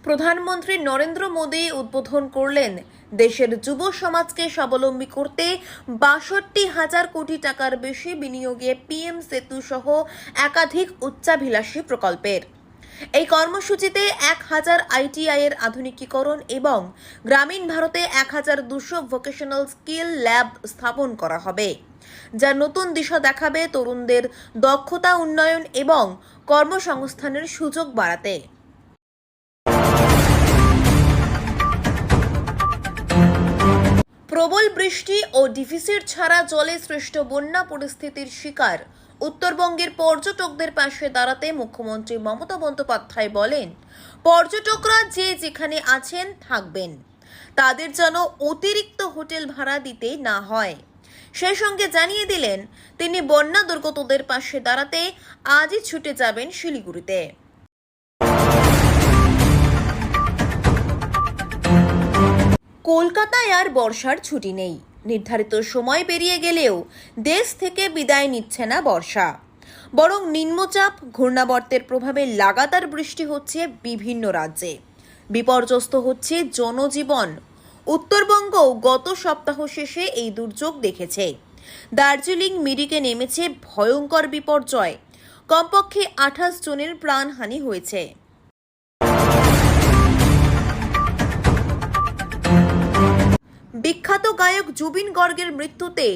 প্রধানমন্ত্রী নরেন্দ্র মোদী উদ্বোধন করলেন দেশের যুব সমাজকে স্বাবলম্বী করতে ৬২,০০০ কোটি টাকার বেশি বিনিয়োগে পিএম সেতু সহ একাধিক উচ্চাভিলাষী প্রকল্পের। এই কর্মসূচিতে ১,০০০ আইটিআই এর আধুনিকীকরণ এবং গ্রামীণ ভারতে ১,২০০ ভোকেশনাল স্কিল ল্যাব স্থাপন করা হবে, যা নতুন দিশা দেখাবে তরুণদের দক্ষতা উন্নয়ন এবং কর্মসংস্থানের সুযোগ বাড়াতে। প্রবল বৃষ্টি ও ডিভিসির ছাড়া জলে সৃষ্ট বন্যা পরিস্থিতির শিকার উত্তরবঙ্গের পর্যটকদের পাশে দাঁড়াতে মুখ্যমন্ত্রী মমতা বন্দ্যোপাধ্যায় বলেন, পর্যটকরা যে যেখানে আছেন থাকবেন, তাদের যেন অতিরিক্ত হোটেল ভাড়া দিতে না হয়। সেই সঙ্গে জানিয়ে দিলেন, তিনি বন্যা দুর্গতদের পাশে দাঁড়াতে আজই ছুটে যাবেন শিলিগুড়িতে। কলকাতায় আর বর্ষার ছুটি নেই। নির্ধারিত সময় পেরিয়ে গেলেও দেশ থেকে বিদায় নিচ্ছে না বর্ষা, বরং নিম্নচাপ ঘূর্ণাবর্তের প্রভাবে লাগাতার বৃষ্টি হচ্ছে বিভিন্ন রাজ্যে। বিপর্যস্ত হচ্ছে জনজীবন। উত্তরবঙ্গ গত সপ্তাহ শেষে এই দুর্যোগ দেখেছে। দার্জিলিং মিরিকে নেমেছে ভয়ঙ্কর বিপর্যয়। কমপক্ষে ২৮ জনের প্রাণহানি হয়েছে। বিখ্যাত গায়ক জুবিন গর্গের মৃত্যুতে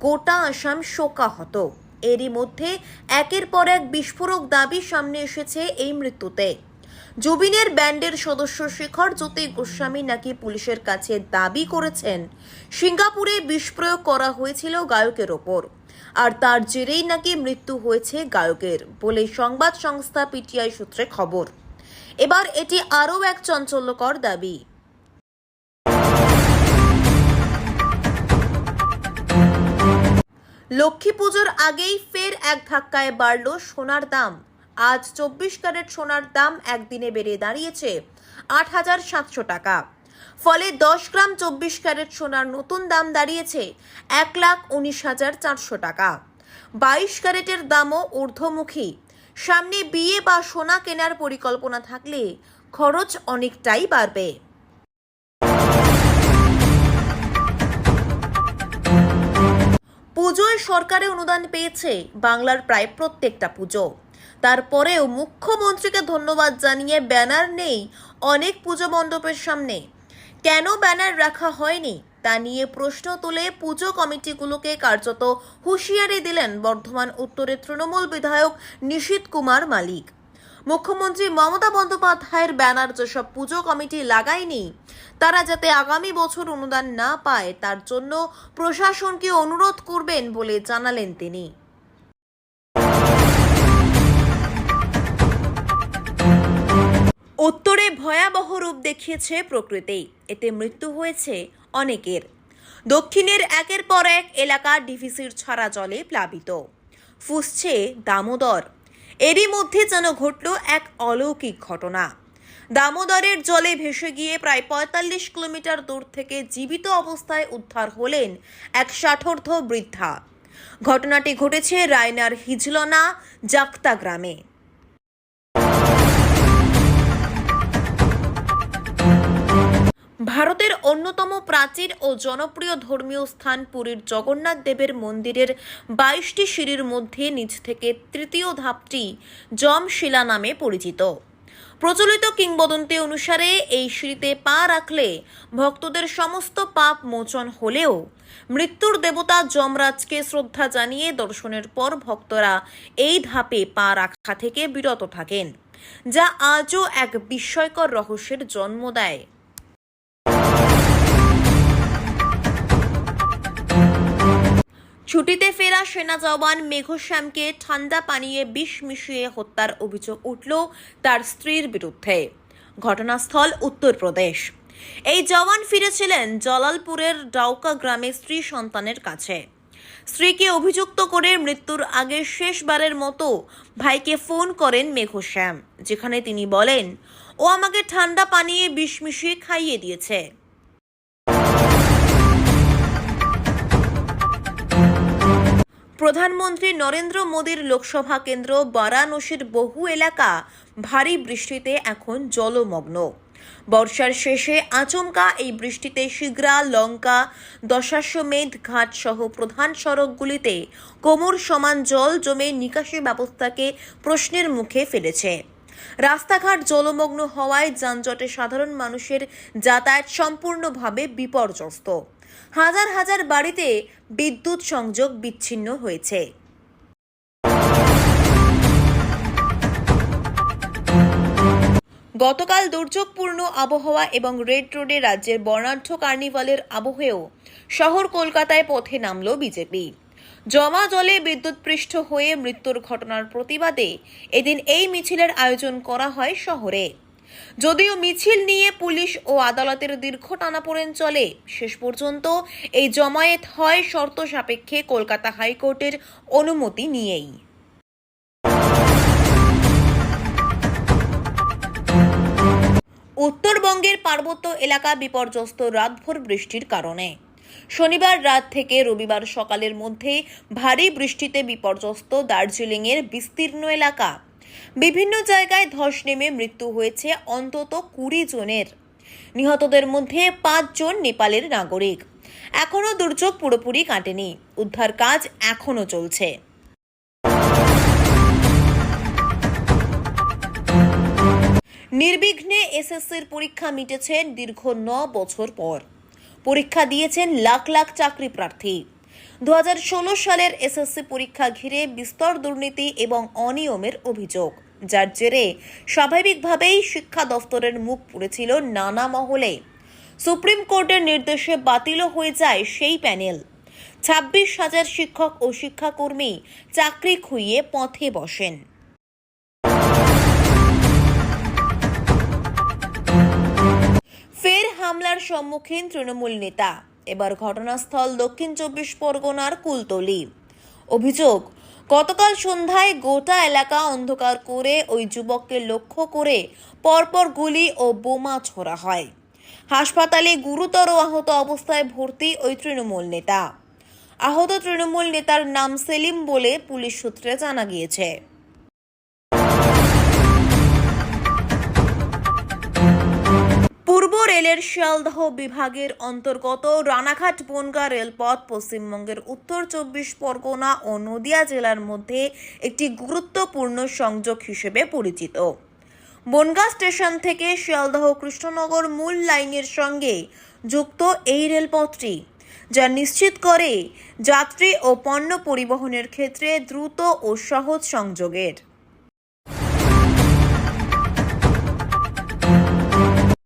গোটা আসাম শোকাহত। এরই মধ্যে একের পর এক বিস্ফোরক দাবি সামনে এসেছে এই মৃত্যুতে। জুবিনের ব্যান্ডের সদস্য শেখর জ্যোতি গোস্বামী নাকি পুলিশের কাছে দাবি করেছেন সিঙ্গাপুরে বিষ প্রয়োগ করা হয়েছিল গায়কের ওপর, আর তার জেরেই নাকি মৃত্যু হয়েছে গায়কের বলে সংবাদ সংস্থা পিটিআই সূত্রে খবর। এবার এটি আরও এক চাঞ্চল্যকর দাবি। লক্ষ্মী পুজোর আগেই ফের এক ধাক্কায় বাড়ল সোনার দাম। আজ ২৪ ক্যারেট সোনার দাম একদিনে বেড়ে দাঁড়িয়েছে ৮,৭০০ টাকা। ফলে ১০ গ্রাম ২৪ ক্যারেট সোনার নতুন দাম দাঁড়িয়েছে ১,১৯,৪০০ টাকা। ২২ ক্যারেটের দামও ঊর্ধ্বমুখী। সামনে বিয়ে বা সোনা কেনার পরিকল্পনা থাকলে খরচ অনেকটাই বাড়বে। পুজোয় সরকারি অনুদান পেয়েছে বাংলার প্রায় প্রত্যেকটা পুজো। তারপরেও মুখ্যমন্ত্রীকে ধন্যবাদ জানিয়ে ব্যানার নেই অনেক পুজো মণ্ডপের সামনে। কেন ব্যানার রাখা হয়নি তা নিয়ে প্রশ্ন তুলে পুজো কমিটিগুলোকে কার্যত হুঁশিয়ারি দিলেন বর্ধমান উত্তরের তৃণমূল বিধায়ক নিশীথ কুমার মালিক। মুখ্যমন্ত্রী মমতা বন্দ্যোপাধ্যায়ের ব্যানার যেসব পুজো কমিটি লাগায়নি, তারা যাতে আগামী বছর অনুদান না পায় তার জন্য প্রশাসনকে অনুরোধ করবেন বলে জানালেন তিনি। উত্তরে ভয়াবহ রূপ দেখিয়েছে প্রকৃতি। এতে মৃত্যু হয়েছে অনেকের। দক্ষিণের একের পর এক এলাকা ডিভিসির ছাড়া জলে প্লাবিত। ফুঁসছে দামোদর। এরই মধ্যে যেন ঘটল এক অলৌকিক ঘটনা। দামোদরের জলে ভেসে গিয়ে প্রায় ৪৫ কিলোমিটার দূর থেকে জীবিত অবস্থায় উদ্ধার হলেন এক ষাটোর্ধ্ব বৃদ্ধা। ঘটনাটি ঘটেছে রায়নার হিজলনা জাক্তা গ্রামে। ভারতের অন্যতম প্রাচীন ও জনপ্রিয় ধর্মীয় স্থান পুরীর জগন্নাথ দেবের মন্দিরের ২২টি সিঁড়ির মধ্যে নিচ থেকে তৃতীয় ধাপটি যমশিলা নামে পরিচিত। প্রচলিত কিংবদন্তি অনুসারে এই সিঁড়িতে পা রাখলে ভক্তদের সমস্ত পাপ মোচন হলেও মৃত্যুর দেবতা যমরাজকে শ্রদ্ধা জানিয়ে দর্শনের পর ভক্তরা এই ধাপে পা রাখা থেকে বিরত থাকেন, যা আজও এক বিস্ময়কর রহস্যের জন্ম দেয়। ছুটিতে ফেরা সেনা জওয়ান মেঘশ্যামকে ঠান্ডা পানীয়ে বিষ মিশিয়ে হত্যার অভিযোগ উঠল তার স্ত্রীর বিরুদ্ধে। ঘটনাস্থল উত্তরপ্রদেশ। এই জওয়ান ফিরেছিলেন জলালপুরের ডাউকা গ্রামে স্ত্রী সন্তানের কাছে। স্ত্রীকে অভিযুক্ত করে মৃত্যুর আগে শেষবারের মতো ভাইকে ফোন করেন মেঘশ্যাম, যেখানে তিনি বলেন, ও আমাকে ঠান্ডা পানীয়ে বিষ মিশিয়ে খাইয়ে দিয়েছে। প্রধানমন্ত্রী নরেন্দ্র মোদীর লোকসভা কেন্দ্র বারাণসীর বহু এলাকা ভারী বৃষ্টিতে এখন জলমগ্ন। বর্ষার শেষে আচমকা এই বৃষ্টিতে শিগ্রা, লঙ্কা, দশাশ্বমেধ ঘাট সহ প্রধান সড়কগুলিতে কোমর সমান জল জমে নিকাশি ব্যবস্থাকে প্রশ্নের মুখে ফেলেছে। রাস্তাঘাট জলমগ্ন হওয়ায় যানজটে সাধারণ মানুষের যাতায়াত সম্পূর্ণভাবে বিপর্যস্ত। হাজার হাজার বাড়িতে বিদ্যুৎ সংযোগ বিচ্ছিন্ন হয়েছে। গতকাল দুর্যোগপূর্ণ আবহাওয়া এবং রেড রোডে রাজ্যের বর্ণাঢ্য কার্নিভালের আবহেও শহর কলকাতায় পথে নামল বিজেপি। জমা জলে বিদ্যুৎপৃষ্ট হয়ে মৃত্যুর ঘটনার প্রতিবাদে এদিন এই মিছিলের আয়োজন করা হয় শহরে। যদিও মিছিল নিয়ে পুলিশ ও আদালতের দীর্ঘ টানাপোড়েন চলে, শেষ পর্যন্ত এই জমায়েত হয় শর্ত সাপেক্ষে কলকাতা হাইকোর্টের অনুমতি নিয়েই। উত্তরবঙ্গের পার্বত্য এলাকা বিপর্যস্ত রাতভর বৃষ্টির কারণে। শনিবার রাত থেকে রবিবার সকালের মধ্যে ভারী বৃষ্টিতে বিপর্যস্ত দার্জিলিংয়ের বিস্তীর্ণ এলাকা। বিভিন্ন জায়গায় ধস নেমে মৃত্যু হয়েছে অন্তত 20 জনের। নিহতদের মধ্যে 5 জন নেপালের নাগরিক। এখনও দুর্যোগ পুরোপুরি কাটেনি, উদ্ধার কাজ এখনও চলছে। নির্বিঘ্নে এসএসসির পরীক্ষা মিটেছে দীর্ঘ 9 বছর পর। পরীক্ষা দিয়েছেন লাখ লাখ চাকরি প্রার্থী। 2016 সালের এসএসসি পরীক্ষা ঘিরে বিস্তর দুর্নীতি এবং অনিয়মের অভিযোগ, যার জেরে স্বাভাবিকভাবেই শিক্ষা দফতরের মুখ পুড়েছিল নানা মহলে। সুপ্রিম কোর্টের নির্দেশে বাতিলও হয়ে যায় সেই প্যানেল। 26,000 শিক্ষক ও শিক্ষাকর্মী চাকরি খুইয়ে পথে বসেন। ফের হামলার সম্মুখীন তৃণমূল নেতা। এবার ঘটনাস্থল দক্ষিণ 24 পরগনার কুলতলি। অভিযোগ, গতকাল সন্ধ্যায় গোটা এলাকা অন্ধকার করে ওই যুবককে লক্ষ্য করে পরপর গুলি ও বোমা ছোড়া হয়। হাসপাতালে গুরুতর আহত অবস্থায় ভর্তি ওই তৃণমূল নেতা। আহত তৃণমূল নেতার নাম সেলিম বলে পুলিশ সূত্রে জানা গিয়েছে। পূর্ব রেলের শিয়ালদহ বিভাগের অন্তর্গত রানাঘাট বনগাঁ রেলপথ পশ্চিমবঙ্গের উত্তর 24 পরগনা ও নদিয়া জেলার মধ্যে একটি গুরুত্বপূর্ণ সংযোগ হিসেবে পরিচিত। বনগাঁ স্টেশন থেকে শিয়ালদহ কৃষ্ণনগর মূল লাইনের সঙ্গে যুক্ত এই রেলপথটি, যা নিশ্চিত করে যাত্রী ও পণ্য পরিবহনের ক্ষেত্রে দ্রুত ও সহজ সংযোগের।